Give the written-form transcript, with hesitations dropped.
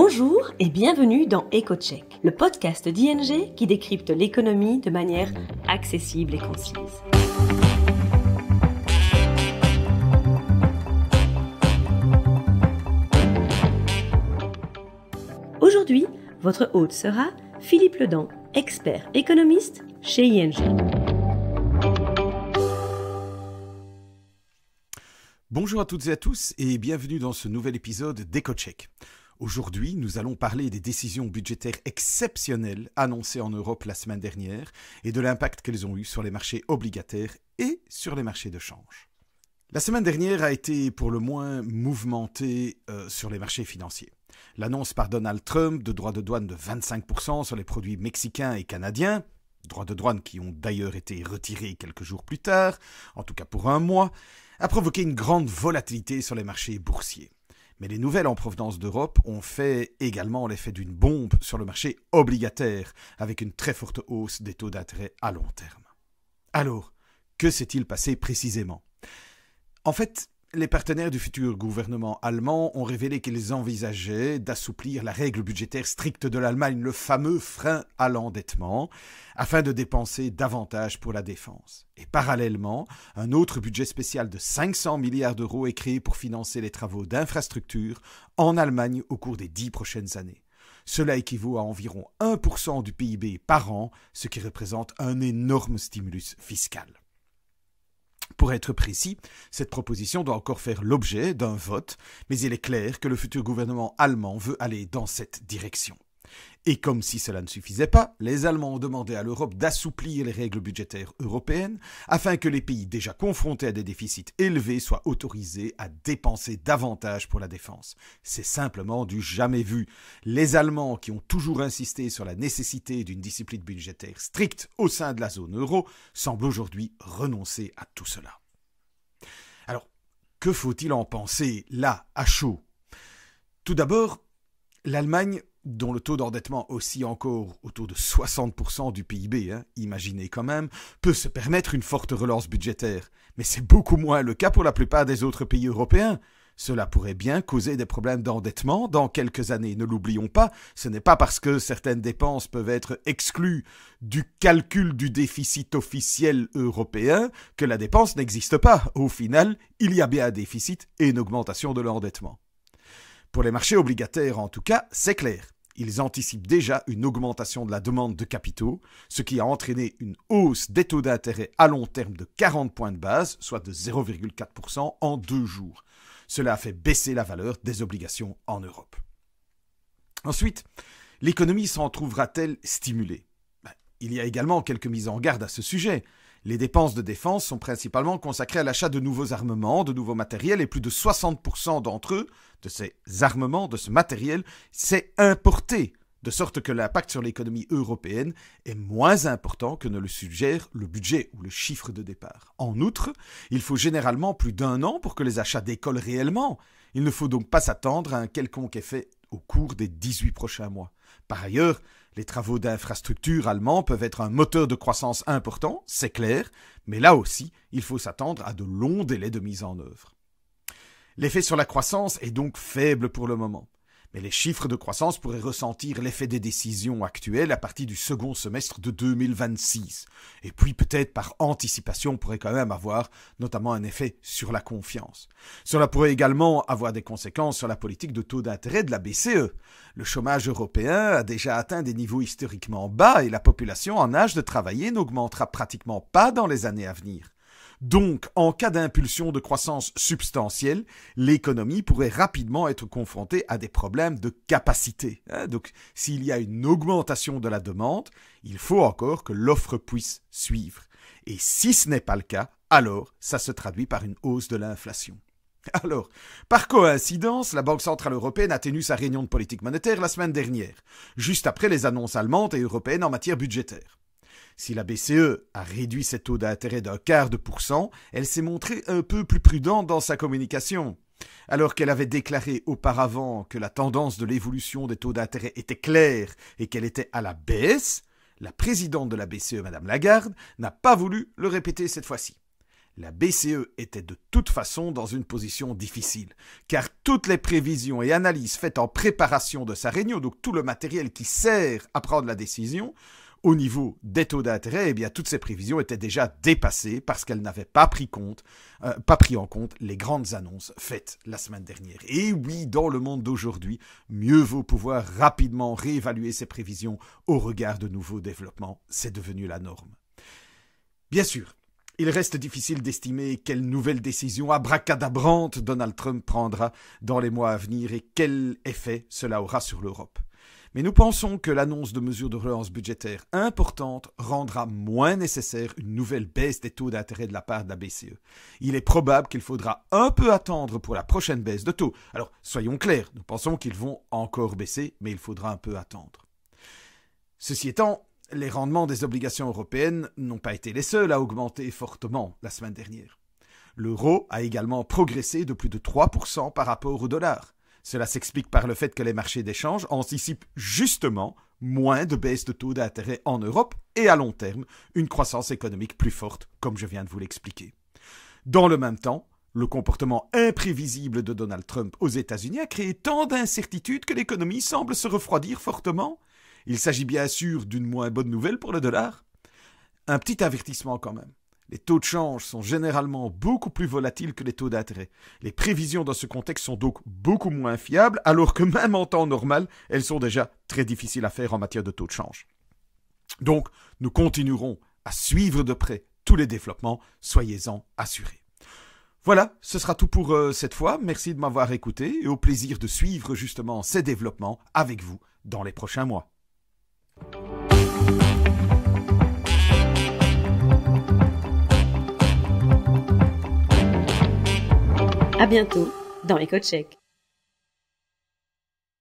Bonjour et bienvenue dans EcoCheck, le podcast d'ING qui décrypte l'économie de manière accessible et concise. Aujourd'hui, votre hôte sera Philippe Ledan, expert économiste chez ING. Bonjour à toutes et à tous et bienvenue dans ce nouvel épisode d'EcoCheck. Aujourd'hui, nous allons parler des décisions budgétaires exceptionnelles annoncées en Europe la semaine dernière et de l'impact qu'elles ont eu sur les marchés obligataires et sur les marchés de change. La semaine dernière a été pour le moins mouvementée sur les marchés financiers. L'annonce par Donald Trump de droits de douane de 25% sur les produits mexicains et canadiens, droits de douane qui ont d'ailleurs été retirés quelques jours plus tard, en tout cas pour un mois, a provoqué une grande volatilité sur les marchés boursiers. Mais les nouvelles en provenance d'Europe ont fait également l'effet d'une bombe sur le marché obligataire, avec une très forte hausse des taux d'intérêt à long terme. Alors, que s'est-il passé précisément ? En fait, les partenaires du futur gouvernement allemand ont révélé qu'ils envisageaient d'assouplir la règle budgétaire stricte de l'Allemagne, le fameux frein à l'endettement, afin de dépenser davantage pour la défense. Et parallèlement, un autre budget spécial de 500 milliards d'euros est créé pour financer les travaux d'infrastructures en Allemagne au cours des 10 prochaines années. Cela équivaut à environ 1% du PIB par an, ce qui représente un énorme stimulus fiscal. Pour être précis, cette proposition doit encore faire l'objet d'un vote, mais il est clair que le futur gouvernement allemand veut aller dans cette direction. Et comme si cela ne suffisait pas, les Allemands ont demandé à l'Europe d'assouplir les règles budgétaires européennes afin que les pays déjà confrontés à des déficits élevés soient autorisés à dépenser davantage pour la défense. C'est simplement du jamais vu. Les Allemands, qui ont toujours insisté sur la nécessité d'une discipline budgétaire stricte au sein de la zone euro, semblent aujourd'hui renoncer à tout cela. Alors, que faut-il en penser là, à chaud ? Tout d'abord, l'Allemagne, dont le taux d'endettement oscille encore autour de 60% du PIB, imaginez quand même, peut se permettre une forte relance budgétaire. Mais c'est beaucoup moins le cas pour la plupart des autres pays européens. Cela pourrait bien causer des problèmes d'endettement dans quelques années. Ne l'oublions pas, ce n'est pas parce que certaines dépenses peuvent être exclues du calcul du déficit officiel européen que la dépense n'existe pas. Au final, il y a bien un déficit et une augmentation de l'endettement. Pour les marchés obligataires, en tout cas, c'est clair. Ils anticipent déjà une augmentation de la demande de capitaux, ce qui a entraîné une hausse des taux d'intérêt à long terme de 40 points de base, soit de 0,4% en 2 jours. Cela a fait baisser la valeur des obligations en Europe. Ensuite, l'économie s'en trouvera-t-elle stimulée ? Il y a également quelques mises en garde à ce sujet. Les dépenses de défense sont principalement consacrées à l'achat de nouveaux armements, de nouveaux matériels, et plus de 60% d'entre eux, de ces armements, de ce matériel, c'est importé, de sorte que l'impact sur l'économie européenne est moins important que ne le suggère le budget ou le chiffre de départ. En outre, il faut généralement plus d'1 an pour que les achats décollent réellement. Il ne faut donc pas s'attendre à un quelconque effet au cours des 18 prochains mois. Par ailleurs, les travaux d'infrastructure allemands peuvent être un moteur de croissance important, c'est clair, mais là aussi, il faut s'attendre à de longs délais de mise en œuvre. L'effet sur la croissance est donc faible pour le moment. Mais les chiffres de croissance pourraient ressentir l'effet des décisions actuelles à partir du second semestre de 2026. Et puis peut-être par anticipation, on pourrait quand même avoir notamment un effet sur la confiance. Cela pourrait également avoir des conséquences sur la politique de taux d'intérêt de la BCE. Le chômage européen a déjà atteint des niveaux historiquement bas et la population en âge de travailler n'augmentera pratiquement pas dans les années à venir. Donc, en cas d'impulsion de croissance substantielle, l'économie pourrait rapidement être confrontée à des problèmes de capacité. Donc, s'il y a une augmentation de la demande, il faut encore que l'offre puisse suivre. Et si ce n'est pas le cas, alors ça se traduit par une hausse de l'inflation. Alors, par coïncidence, la Banque centrale européenne a tenu sa réunion de politique monétaire la semaine dernière, juste après les annonces allemandes et européennes en matière budgétaire. Si la BCE a réduit ses taux d'intérêt d'0,25%, elle s'est montrée un peu plus prudente dans sa communication. Alors qu'elle avait déclaré auparavant que la tendance de l'évolution des taux d'intérêt était claire et qu'elle était à la baisse, la présidente de la BCE, Mme Lagarde, n'a pas voulu le répéter cette fois-ci. La BCE était de toute façon dans une position difficile, car toutes les prévisions et analyses faites en préparation de sa réunion, donc tout le matériel qui sert à prendre la décision, au niveau des taux d'intérêt, eh bien, toutes ces prévisions étaient déjà dépassées parce qu'elles n'avaient pas pris en compte les grandes annonces faites la semaine dernière. Et oui, dans le monde d'aujourd'hui, mieux vaut pouvoir rapidement réévaluer ces prévisions au regard de nouveaux développements. C'est devenu la norme. Bien sûr, il reste difficile d'estimer quelle nouvelle décision abracadabrante Donald Trump prendra dans les mois à venir et quel effet cela aura sur l'Europe. Mais nous pensons que l'annonce de mesures de relance budgétaire importantes rendra moins nécessaire une nouvelle baisse des taux d'intérêt de la part de la BCE. Il est probable qu'il faudra un peu attendre pour la prochaine baisse de taux. Alors, soyons clairs, nous pensons qu'ils vont encore baisser, mais il faudra un peu attendre. Ceci étant, les rendements des obligations européennes n'ont pas été les seuls à augmenter fortement la semaine dernière. L'euro a également progressé de plus de 3% par rapport au dollar. Cela s'explique par le fait que les marchés d'échange anticipent justement moins de baisse de taux d'intérêt en Europe et à long terme, une croissance économique plus forte, comme je viens de vous l'expliquer. Dans le même temps, le comportement imprévisible de Donald Trump aux États-Unis a créé tant d'incertitudes que l'économie semble se refroidir fortement. Il s'agit bien sûr d'une moins bonne nouvelle pour le dollar. Un petit avertissement quand même. Les taux de change sont généralement beaucoup plus volatiles que les taux d'intérêt. Les prévisions dans ce contexte sont donc beaucoup moins fiables, alors que même en temps normal, elles sont déjà très difficiles à faire en matière de taux de change. Donc, nous continuerons à suivre de près tous les développements, soyez-en assurés. Voilà, ce sera tout pour cette fois. Merci de m'avoir écouté et au plaisir de suivre justement ces développements avec vous dans les prochains mois. À bientôt dans EcoCheck.